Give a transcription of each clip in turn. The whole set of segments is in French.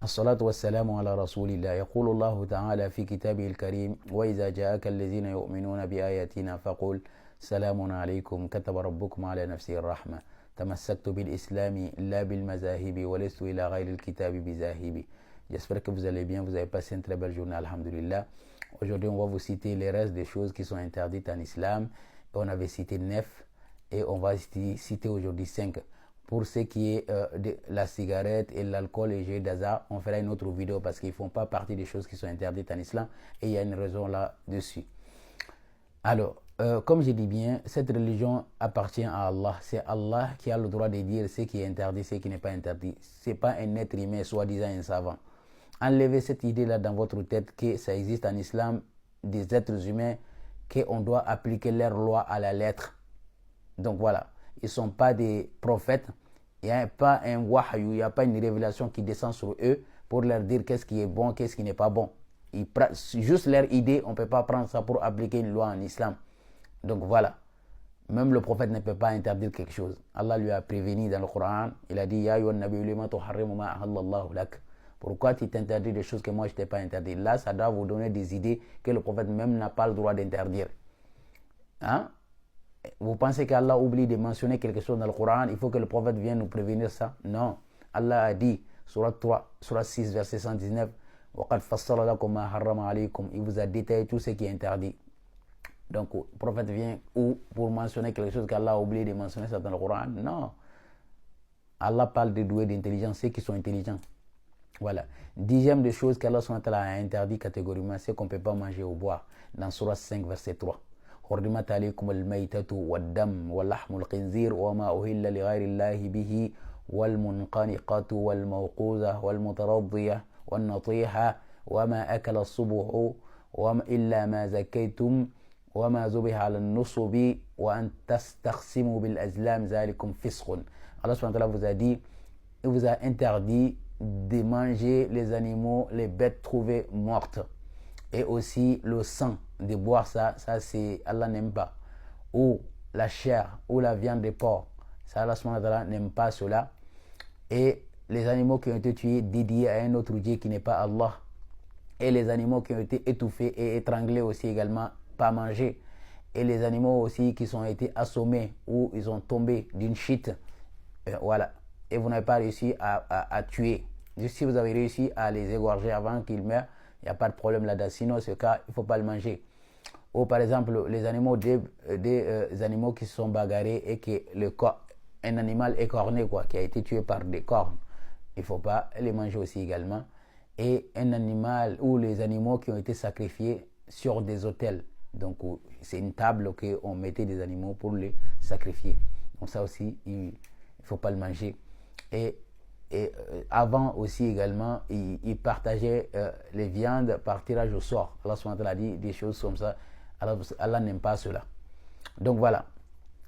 الصلاة والسلام على رسول الله. يقول الله تعالى في كتابه الكريم: وإذا جاءك الذين يؤمنون بآياتنا فقل سلام عليكم كتب ربكم على نفسه الرحمة تمسكت بالإسلام لا بالمذاهب ولست إلى غير الكتاب بذاهب. J'espère que vous allez bien, vous avez passé une très belle journée, alhamdulillah. Aujourd'hui, on va vous citer les restes des choses qui sont interdites en islam. On avait cité 9 et on va citer aujourd'hui 5. Pour ce qui est de la cigarette et l'alcool et les jeux d'hasard, on fera une autre vidéo parce qu'ils ne font pas partie des choses qui sont interdites en islam et il y a une raison là-dessus. Alors, comme je dis bien, cette religion appartient à Allah. C'est Allah qui a le droit de dire ce qui est interdit, ce qui n'est pas interdit. Ce n'est pas un être humain, soi-disant un savant. Enlevez cette idée-là dans votre tête que ça existe en islam des êtres humains qu'on doit appliquer leurs lois à la lettre. Donc voilà, ils ne sont pas des prophètes, il n'y a pas un wahyu, il n'y a pas une révélation qui descend sur eux pour leur dire qu'est-ce qui est bon, qu'est-ce qui n'est pas bon. Juste leur idée, on ne peut pas prendre ça pour appliquer une loi en islam. Donc voilà, même le prophète ne peut pas interdire quelque chose. Allah lui a prévenu dans le Coran, il a dit Ya ayyuhan nabiyyu lima tuharrimu ma ahallallahu lak. Pourquoi tu t'interdis des choses que moi je ne t'ai pas interdit? Là, ça doit vous donner des idées que le prophète même n'a pas le droit d'interdire. Hein? Vous pensez qu'Allah oublie de mentionner quelque chose dans le Coran? Il faut que le prophète vienne nous prévenir ça? Non. Allah a dit, Surat 3, Surat 6, verset 119, وَقَدْ فَصَّلَ لَكُمْ مَا حَرَّمَ عَلَيْكُمْ. Il vous a détaillé tout ce qui est interdit. Donc, le prophète vient ou pour mentionner quelque chose qu'Allah a oublié de mentionner ça dans le Coran? Non. Allah parle des doués d'intelligence, ceux qui sont intelligents. Voilà. 10e des choses qu'Allah a interdit catégoriquement, c'est qu'on ne peut pas manger ou boire. Dans Surat 5, verset 3. حرمت عليكم الميتة والدم ولحم الخنزير وما أهل لغير الله به والمنقنقة والموقوذة والمترضية والنطيحة وما أكل السبع إلا ما زكيتم وما ذبح على النصب وأن تستقسموا بالأزلام ذلكم فسق. Allah subhanahu wa ta'ala vous a dit, il vous a interdit de manger les animaux, les bêtes trouvées mortes. Et aussi le sang, de boire ça c'est Allah n'aime pas. Ou la chair, ou la viande de porc, ça Allah subhanahu wa ta'ala n'aime pas cela. Et les animaux qui ont été tués dédiés à un autre Dieu qui n'est pas Allah. Et les animaux qui ont été étouffés et étranglés aussi également, pas mangés. Et les animaux aussi qui ont été assommés ou ils ont tombé d'une chute. Voilà. Et vous n'avez pas réussi à tuer. Juste si vous avez réussi à les égorger avant qu'ils meurent, il n'y a pas de problème là-dedans. Sinon, ce cas, il ne faut pas le manger. Ou par exemple, les animaux, des animaux qui se sont bagarrés et que un animal écorné, qui a été tué par des cornes, il ne faut pas les manger aussi également. Et un animal ou les animaux qui ont été sacrifiés sur des autels. Donc, c'est une table qu'on mettait des animaux pour les sacrifier. Donc, ça aussi, il ne faut pas le manger. Et avant aussi également, il partageait les viandes par tirage au sort. Allah subhanahu wa ta'ala a dit des choses comme ça. Allah n'aime pas cela. Donc voilà,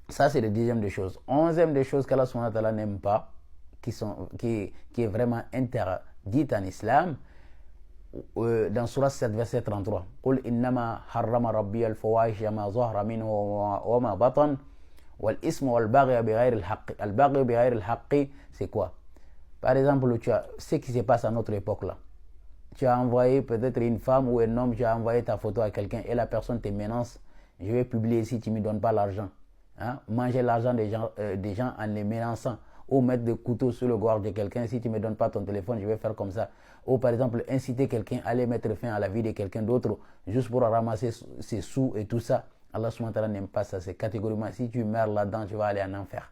ça c'est le 10e des choses. 11e des choses qu'Allah subhanahu wa ta'ala n'aime pas, qui est vraiment interdite en islam, dans Surah 7, verset 33. قُلْ إِنَّمَا حَرَّمَ رَبِّيَ الْفَوَاحِشَ مَا ظَهَرَ مِنْهُ وَمَا بَطَنَ وَالْإِثْمَ وَالْبَغْيَ بِغَيْرِ الْحَقِّ. الْبَغْيَ بِغَيْرِ الْحَقِّ, c'est quoi? Par exemple, ce qui se passe à notre époque là. Tu as envoyé peut-être une femme ou un homme, tu as envoyé ta photo à quelqu'un et la personne te menace. Je vais publier si tu ne me donnes pas l'argent. Hein? Manger l'argent des gens en les menaçant. Ou mettre des couteaux sur le gorge de quelqu'un. Si tu ne me donnes pas ton téléphone, je vais faire comme ça. Ou par exemple, inciter quelqu'un à aller mettre fin à la vie de quelqu'un d'autre juste pour ramasser ses sous et tout ça. Allah subhanahu wa ta'ala n'aime pas ça. C'est catégoriquement, si tu meurs là-dedans, tu vas aller en enfer.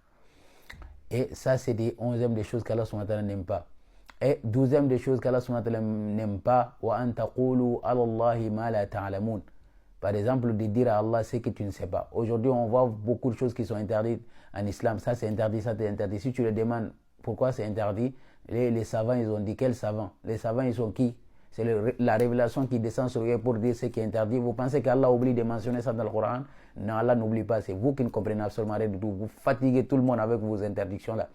Et ça, c'est des 11e des choses qu'Allah subhanahu wa ta'ala n'aime pas. Et 12e des choses qu'Allah subhanahu wa ta'ala n'aime pas. وَأَن تَقُولُوا عَلَى اللَّهِ مَا لَا تَعْلَمُونَ. Par exemple, de dire à Allah ce que tu ne sais pas. Aujourd'hui, on voit beaucoup de choses qui sont interdites en islam. Ça, c'est interdit, ça, c'est interdit. Si tu le demandes pourquoi c'est interdit, les savants, ils ont dit quels savants? Les savants, ils sont qui? C'est la révélation qui descend sur eux pour dire ce qui est interdit. Vous pensez qu'Allah oublie de mentionner ça dans le Coran? Non, Allah n'oublie pas. C'est vous qui ne comprenez absolument rien du tout. Vous fatiguez tout le monde avec vos interdictions-là.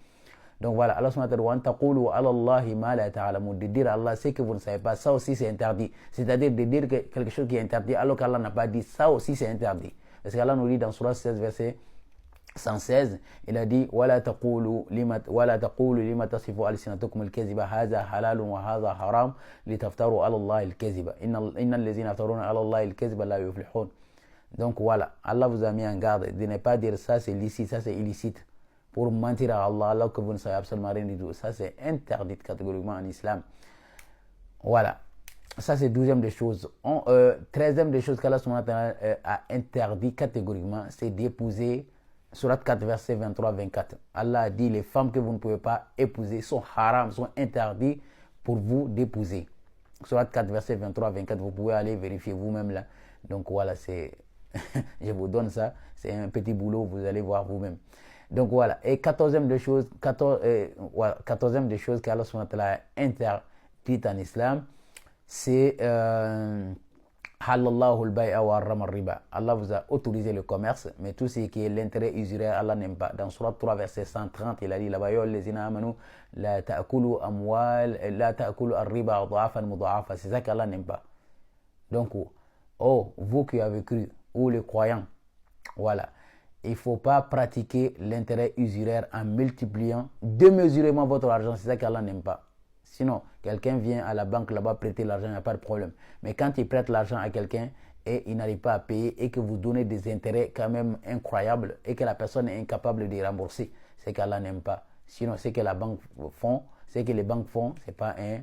Donc voilà, Allah subhanahu wa ta'ala, de dire à Allah ce que vous ne savez pas, ça aussi c'est interdit. C'est-à-dire de dire quelque chose qui est interdit alors qu'Allah n'a pas dit, ça aussi c'est interdit. Parce qu'Allah nous dit dans Surah 16, verset 116, il a dit ولا تقولوا لما تصف ألسنتكم الكذب هذا حلال وهذا حرام لتفتروا على الله الكذب إن الذين يفترون على الله الكذب لا يفلحون. Donc voilà, Allah vous a mis en garde de ne pas dire ça c'est licite, ça c'est illicite, pour mentir à Allah alors que vous ne savez absolument rien du tout. Ça c'est interdit catégoriquement en islam. Voilà, ça c'est 12e des choses. 13e des choses qu'Allah a interdit catégoriquement, c'est d'épouser. Surat 4, verset 23-24. Allah a dit les femmes que vous ne pouvez pas épouser sont haram, sont interdits pour vous d'épouser. Surat 4, verset 23-24. Vous pouvez aller vérifier vous-même là. Donc voilà, c'est je vous donne ça. C'est un petit boulot, vous allez voir vous-même. Donc voilà. Et 14e des choses, 14e des choses qu'Allah a interdites en islam, c'est Allah vous a autorisé le commerce, mais tout ce qui est l'intérêt usuraire, Allah n'aime pas. Dans Surat 3, verset 130, il a dit là-bas, c'est ça qu'Allah n'aime pas. Donc, oh, vous qui avez cru, ou les croyants, voilà, il ne faut pas pratiquer l'intérêt usuraire en multipliant démesurément votre argent, c'est ça qu'Allah n'aime pas. Sinon, quelqu'un vient à la banque là-bas prêter l'argent, il n'y a pas de problème. Mais quand il prête l'argent à quelqu'un et il n'arrive pas à payer et que vous donnez des intérêts quand même incroyables et que la personne est incapable de rembourser, c'est qu'Allah n'aime pas. Sinon, ce que les banques font, ce n'est pas un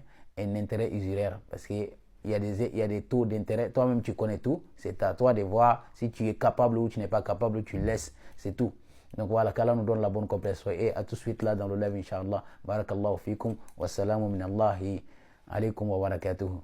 intérêt usuraire. Parce qu'il y a des taux d'intérêt. Toi-même, tu connais tout. C'est à toi de voir si tu es capable ou tu n'es pas capable, tu laisses. C'est tout. Donc voilà, qu'Allah nous donne la bonne compréhension. Et à tout de suite là dans le live, Inch'Allah. Barakallahu fikum. Wassalamu minallahi alaykum wa barakatuhu.